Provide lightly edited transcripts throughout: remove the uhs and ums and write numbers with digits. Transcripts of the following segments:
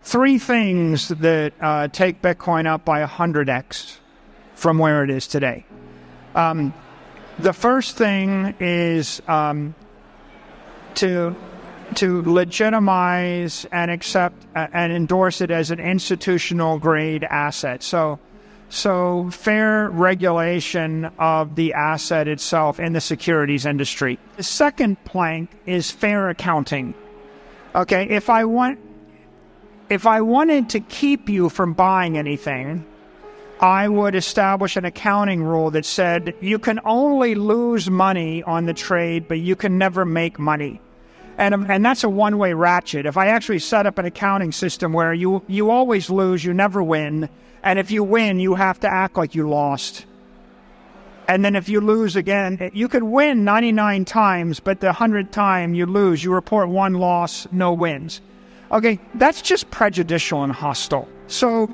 three things that take Bitcoin up by 100x from where it is today. The first thing is to legitimize and accept and endorse it as an institutional grade asset. So fair regulation of the asset itself in the securities industry. The second plank is fair accounting. Okay, if I wanted to keep you from buying anything, I would establish an accounting rule that said you can only lose money on the trade, but you can never make money. And that's a one-way ratchet. If I actually set up an accounting system where you always lose, you never win, and if you win, you have to act like you lost. And then if you lose again, you could win 99 times, but the 100th time you lose, you report one loss, no wins. Okay, that's just prejudicial and hostile. So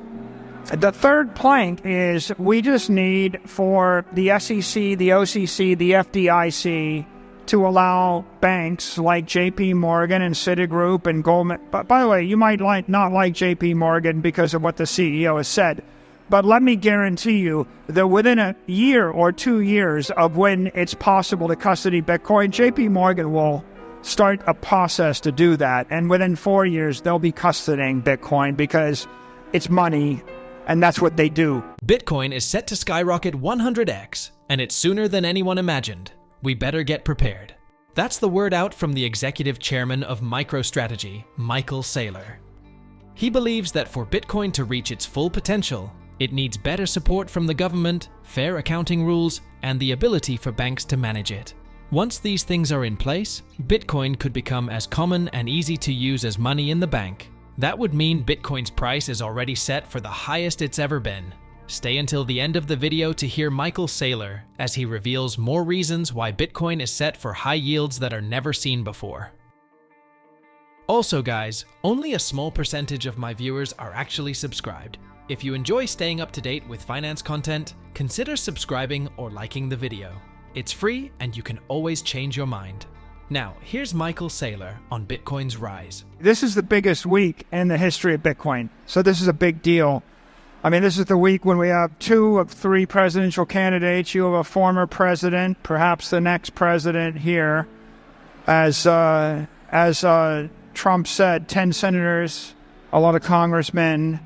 the third plank is we just need for the SEC, the OCC, the FDIC to allow banks like JP Morgan and Citigroup and Goldman. But by the way, you might not like JP Morgan because of what the CEO has said. But let me guarantee you that within a year or 2 years of when it's possible to custody Bitcoin, JP Morgan will start a process to do that. And within 4 years, they'll be custodying Bitcoin because it's money, and that's what they do. Bitcoin is set to skyrocket 100x, and it's sooner than anyone imagined. We better get prepared. That's the word out from the executive chairman of MicroStrategy, Michael Saylor. He believes that for Bitcoin to reach its full potential, it needs better support from the government, fair accounting rules, and the ability for banks to manage it. Once these things are in place, Bitcoin could become as common and easy to use as money in the bank. That would mean Bitcoin's price is already set for the highest it's ever been. Stay until the end of the video to hear Michael Saylor as he reveals more reasons why Bitcoin is set for high yields that are never seen before. Also guys, only a small percentage of my viewers are actually subscribed. If you enjoy staying up to date with finance content, consider subscribing or liking the video. It's free and you can always change your mind. Now, here's Michael Saylor on Bitcoin's rise. This is the biggest week in the history of Bitcoin. So this is a big deal. I mean, this is the week when we have 2 of 3 presidential candidates. You have a former president, perhaps the next president here. As Trump said, 10 senators, a lot of congressmen,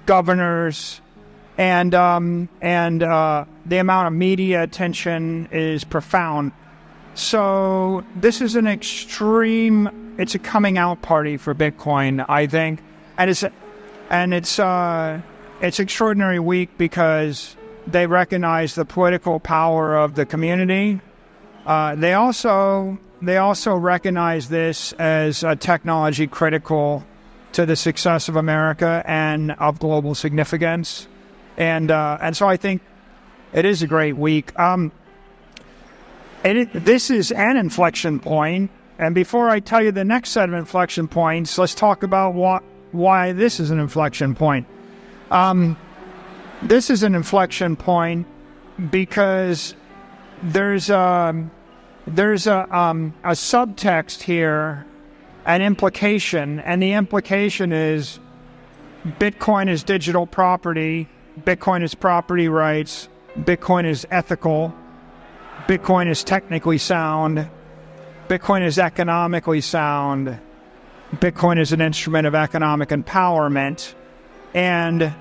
governors, and the amount of media attention is profound. So this is an extreme, it's a coming out party for Bitcoin, I think. And it's extraordinary week because they recognize the political power of the community. They also recognize this as a technology critical to the success of America and of global significance. And so I think it is a great week. This is an inflection point. And before I tell you the next set of inflection points, let's talk about why this is an inflection point. This is an inflection point because there's a subtext here, an implication, and the implication is Bitcoin is digital property, Bitcoin is property rights, Bitcoin is ethical, Bitcoin is technically sound, Bitcoin is economically sound, Bitcoin is an instrument of economic empowerment, and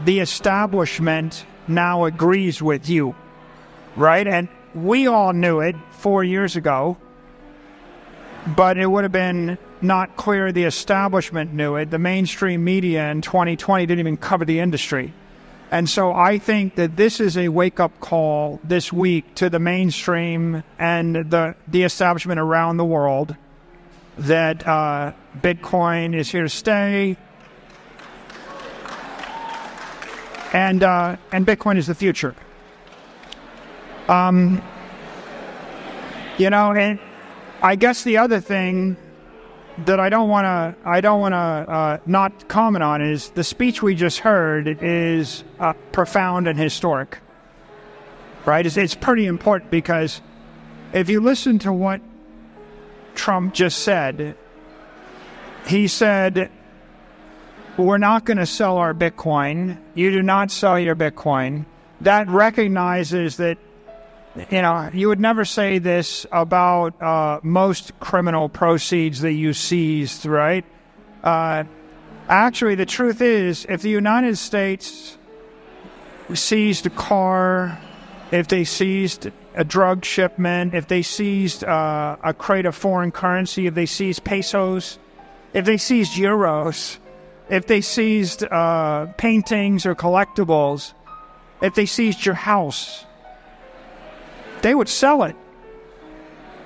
the establishment now agrees with you, right? And we all knew it 4 years ago, but it would have been not clear the establishment knew it. The mainstream media in 2020 didn't even cover the industry. And so I think that this is a wake-up call this week to the mainstream and the establishment around the world that Bitcoin is here to stay, and Bitcoin is the future. And I guess the other thing that I don't want to not comment on is the speech we just heard is profound and historic, right? It's pretty important because if you listen to what Trump just said, he said we're not going to sell our Bitcoin. You do not sell your Bitcoin. That recognizes that, you would never say this about most criminal proceeds that you seized, right? Actually, the truth is, if the United States seized a car, if they seized a drug shipment, if they seized a crate of foreign currency, if they seized pesos, if they seized euros, if they seized paintings or collectibles, if they seized your house, they would sell it,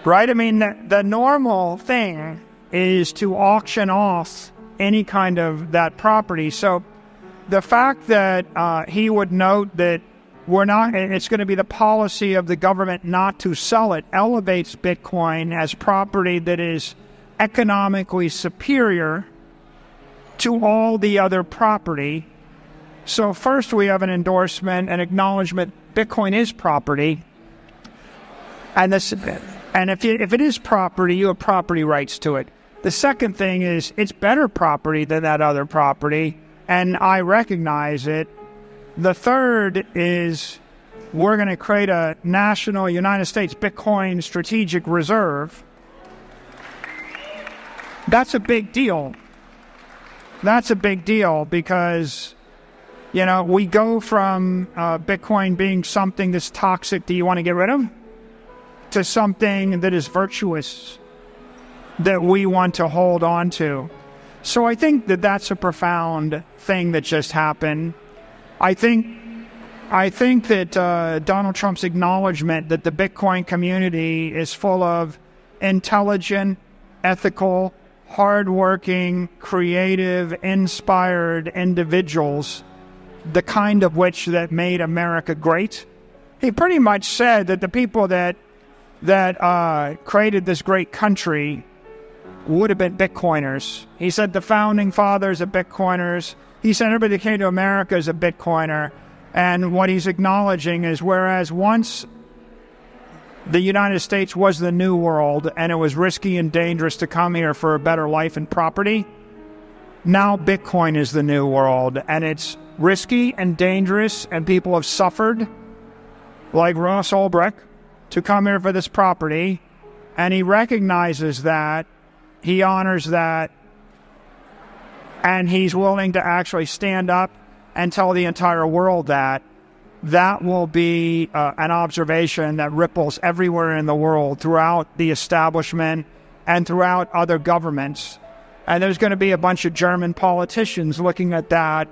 right? I mean, the normal thing is to auction off any kind of that property. So the fact that he would note that it's going to be the policy of the government not to sell it elevates Bitcoin as property that is economically superior to all the other property. So first we have an endorsement, an acknowledgement, Bitcoin is property. And if it is property, you have property rights to it. The second thing is it's better property than that other property, and I recognize it. The third is we're going to create a national United States Bitcoin strategic reserve. That's a big deal. That's a big deal because, we go from Bitcoin being something that's toxic that you want to get rid of to something that is virtuous that we want to hold on to. So I think that that's a profound thing that just happened. I think that Donald Trump's acknowledgement that the Bitcoin community is full of intelligent, ethical, hardworking, creative, inspired individuals, the kind of which that made America great. He pretty much said that the people that created this great country would have been Bitcoiners. He said the founding fathers are Bitcoiners. He said everybody that came to America is a Bitcoiner. And what he's acknowledging is whereas once the United States was the new world and it was risky and dangerous to come here for a better life and property, now Bitcoin is the new world. And it's risky and dangerous and people have suffered, like Ross Ulbricht, to come here for this property. And he recognizes that. He honors that, and he's willing to actually stand up and tell the entire world that will be an observation that ripples everywhere in the world, throughout the establishment and throughout other governments. And there's going to be a bunch of German politicians looking at that,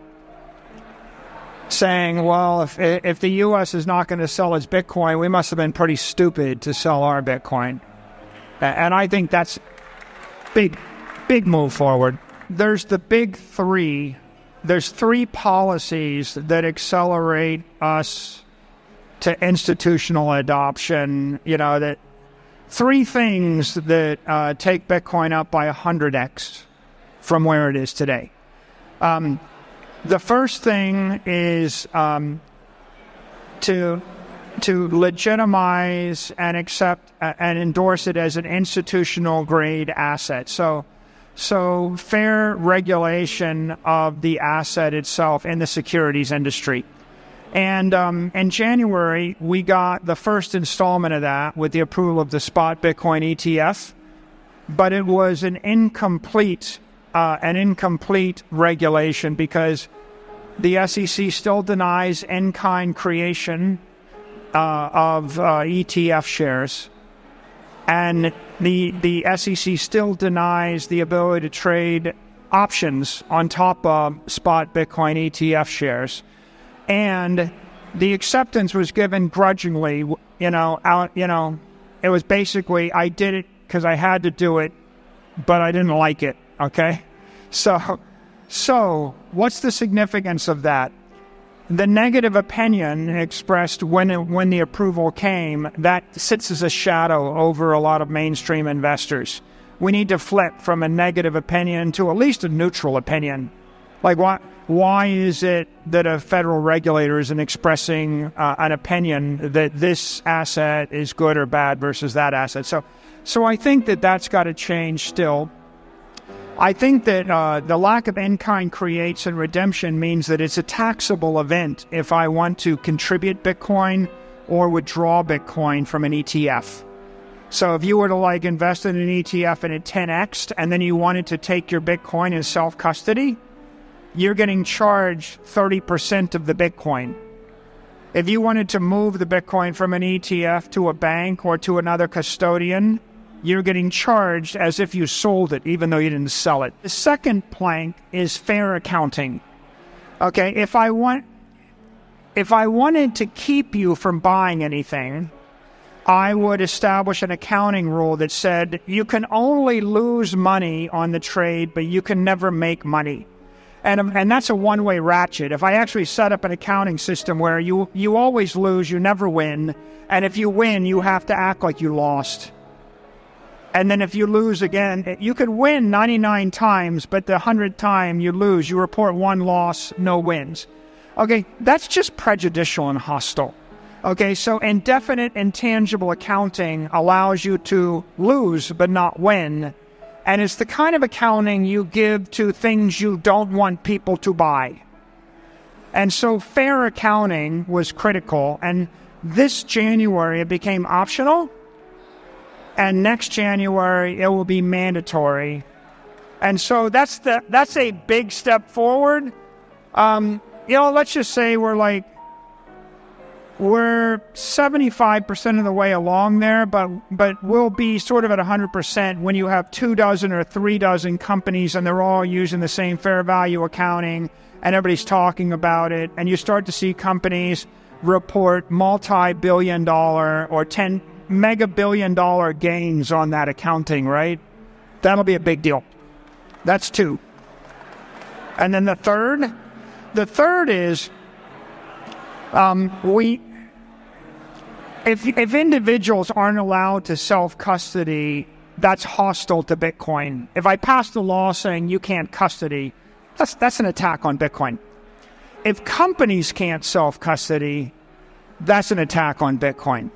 saying, well, if the U.S. is not going to sell its Bitcoin, we must have been pretty stupid to sell our Bitcoin. And I think that's big move forward. There's the big three. There's three policies that accelerate us to institutional adoption. That three things that take Bitcoin up by 100x from where it is today. The first thing is to legitimize and accept and endorse it as an institutional grade asset. So fair regulation of the asset itself in the securities industry. And in January, we got the first installment of that with the approval of the spot Bitcoin ETF, but it was an incomplete regulation because the SEC still denies in-kind creation of ETF shares, and the SEC still denies the ability to trade options on top of spot Bitcoin ETF shares. And the acceptance was given grudgingly. It was basically, I did it because I had to do it, but I didn't like it. Okay, so what's the significance of that? The negative opinion expressed when the approval came, that sits as a shadow over a lot of mainstream investors. We need to flip from a negative opinion to at least a neutral opinion. Like, why is it that a federal regulator isn't expressing an opinion that this asset is good or bad versus that asset? So I think that that's got to change still. I think that the lack of in-kind creates and redemption means that it's a taxable event if I want to contribute Bitcoin or withdraw Bitcoin from an ETF. So if you were to invest in an ETF and it 10x'd and then you wanted to take your Bitcoin as self-custody, you're getting charged 30% of the Bitcoin. If you wanted to move the Bitcoin from an ETF to a bank or to another custodian, you're getting charged as if you sold it, even though you didn't sell it. The second plank is fair accounting. Okay, if I wanted to keep you from buying anything, I would establish an accounting rule that said you can only lose money on the trade, but you can never make money. And that's a one-way ratchet. If I actually set up an accounting system where you always lose, you never win, and if you win, you have to act like you lost. And then if you lose again, you could win 99 times, but the 100th time you lose, you report one loss, no wins. Okay, that's just prejudicial and hostile. Okay, so indefinite intangible accounting allows you to lose but not win. And it's the kind of accounting you give to things you don't want people to buy. And so fair accounting was critical. And this January, it became optional. And next January, it will be mandatory. And so that's a big step forward. Let's just say we're 75% of the way along there, but we'll be sort of at 100% when you have 24 or 36 companies and they're all using the same fair value accounting and everybody's talking about it, and you start to see companies report multi-billion-dollar or 10 mega-billion-dollar gains on that accounting, right? That'll be a big deal. That's two. And then the third is if individuals aren't allowed to self-custody, that's hostile to Bitcoin. If I passed a law saying you can't custody, that's an attack on Bitcoin. If companies can't self-custody, that's an attack on Bitcoin.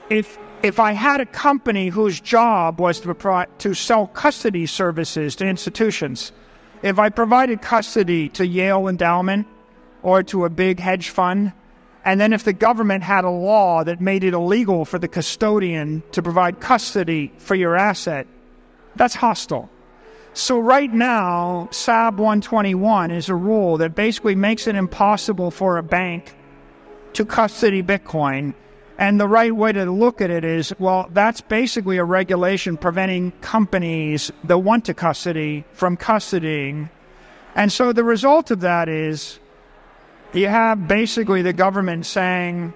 If I had a company whose job was to sell custody services to institutions, if I provided custody to Yale Endowment or to a big hedge fund, and then if the government had a law that made it illegal for the custodian to provide custody for your asset, that's hostile. So right now, SAB 121 is a rule that basically makes it impossible for a bank to custody Bitcoin. And the right way to look at it is, well, that's basically a regulation preventing companies that want to custody from custodying. And so the result of that is you have basically the government saying,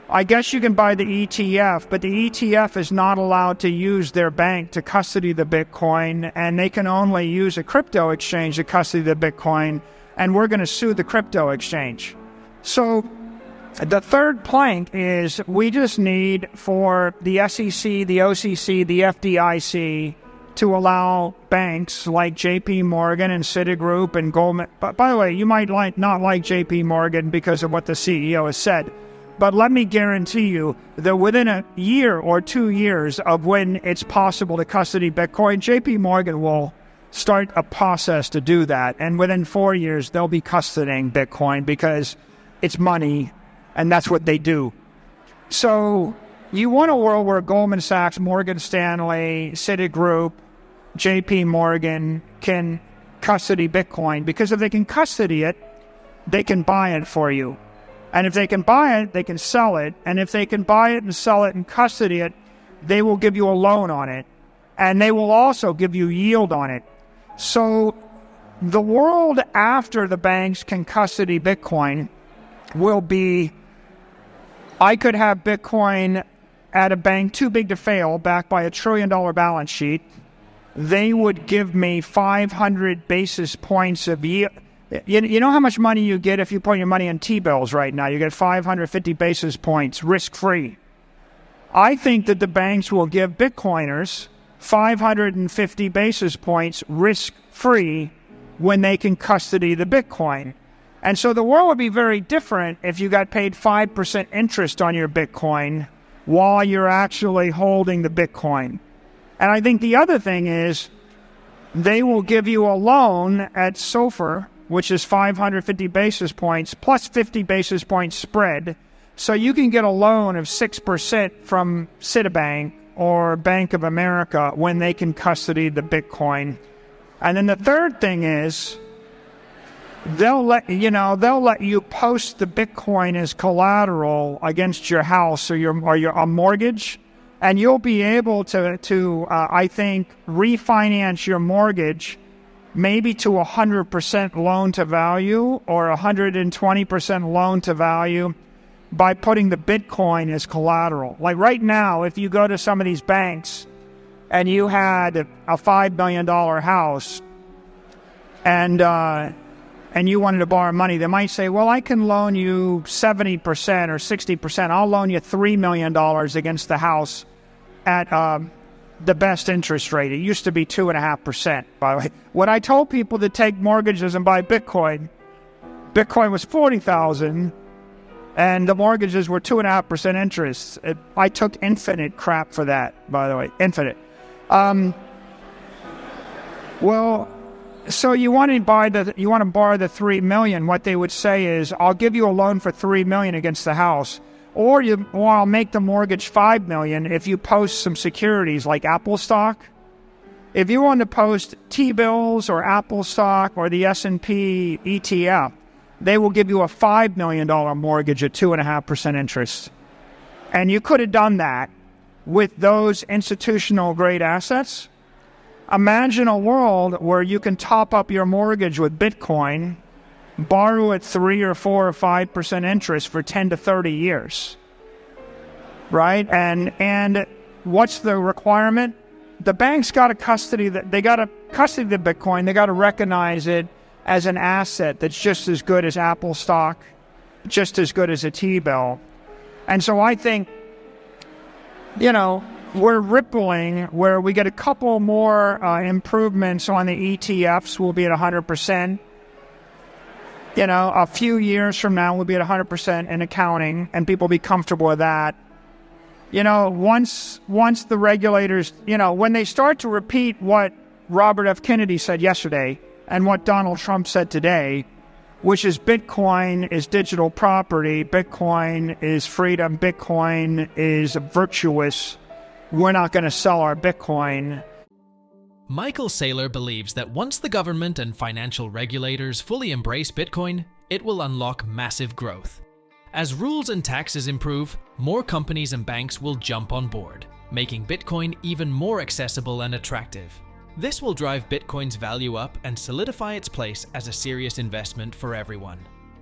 I guess you can buy the ETF, but the ETF is not allowed to use their bank to custody the Bitcoin, and they can only use a crypto exchange to custody the Bitcoin, and we're going to sue the crypto exchange. So the third plank is we just need for the SEC, the OCC, the FDIC to allow banks like JP Morgan and Citigroup and Goldman. But by the way, you might not like JP Morgan because of what the CEO has said. But let me guarantee you that within a year or 2 years of when it's possible to custody Bitcoin, JP Morgan will start a process to do that. And within 4 years, they'll be custodying Bitcoin because it's money. And that's what they do. So you want a world where Goldman Sachs, Morgan Stanley, Citigroup, JP Morgan can custody Bitcoin, because if they can custody it, they can buy it for you. And if they can buy it, they can sell it. And if they can buy it and sell it and custody it, they will give you a loan on it. And they will also give you yield on it. So the world after the banks can custody Bitcoin will be, I could have Bitcoin at a bank too big to fail, backed by $1 trillion balance sheet. They would give me 500 basis points of yield. You know how much money you get if you put your money in T-bills right now? You get 550 basis points risk-free. I think that the banks will give Bitcoiners 550 basis points risk-free when they can custody the Bitcoin. And so the world would be very different if you got paid 5% interest on your Bitcoin while you're actually holding the Bitcoin. And I think the other thing is, they will give you a loan at SOFR, which is 550 basis points plus 50 basis points spread. So you can get a loan of 6% from Citibank or Bank of America when they can custody the Bitcoin. And then the third thing is they'll let you post the Bitcoin as collateral against your house or your mortgage, and you'll be able to I think refinance your mortgage maybe to 100% loan to value or 120% loan to value by putting the Bitcoin as collateral. Like right now, if you go to some of these banks and you had a $5 million house and you wanted to borrow money, they might say, well, I can loan you 70% or 60%. I'll loan you $3 million against the house at the best interest rate. It used to be 2.5%, by the way. When I told people to take mortgages and buy Bitcoin, Bitcoin was $40,000, and the mortgages were 2.5% interest. I took infinite crap for that, by the way, infinite. Well, so you want to borrow the $3 million. What they would say is, I'll give you a loan for $3 million against the house, or I'll make the mortgage $5 million if you post some securities like Apple stock. If you want to post T-bills or Apple stock or the S&P ETF, they will give you a $5 million mortgage at 2.5% interest. And you could have done that with those institutional grade assets. Imagine a world where you can top up your mortgage with Bitcoin, borrow at 3 or 4 or 5% interest for 10 to 30 years, right? And what's the requirement? The bank's got to custody the Bitcoin. They got to recognize it as an asset that's just as good as Apple stock, just as good as a T-bill. And so I think, we're rippling where we get a couple more improvements on the ETFs. We'll be at 100%. A few years from now, we'll be at 100% in accounting, and people will be comfortable with that. Once the regulators, when they start to repeat what Robert F. Kennedy said yesterday and what Donald Trump said today, which is Bitcoin is digital property, Bitcoin is freedom, Bitcoin is virtuous, we're not going to sell our Bitcoin. Michael Saylor believes that once the government and financial regulators fully embrace Bitcoin, it will unlock massive growth. As rules and taxes improve, more companies and banks will jump on board, making Bitcoin even more accessible and attractive. This will drive Bitcoin's value up and solidify its place as a serious investment for everyone.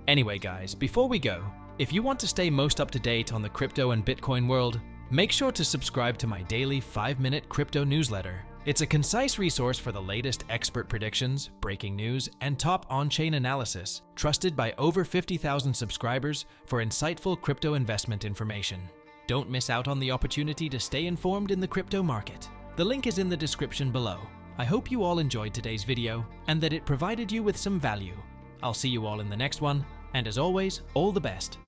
Anyway guys, before we go, if you want to stay most up to date on the crypto and Bitcoin world, make sure to subscribe to my daily 5-minute crypto newsletter. It's a concise resource for the latest expert predictions, breaking news, and top on-chain analysis, trusted by over 50,000 subscribers for insightful crypto investment information. Don't miss out on the opportunity to stay informed in the crypto market. The link is in the description below. I hope you all enjoyed today's video and that it provided you with some value. I'll see you all in the next one, and as always, all the best.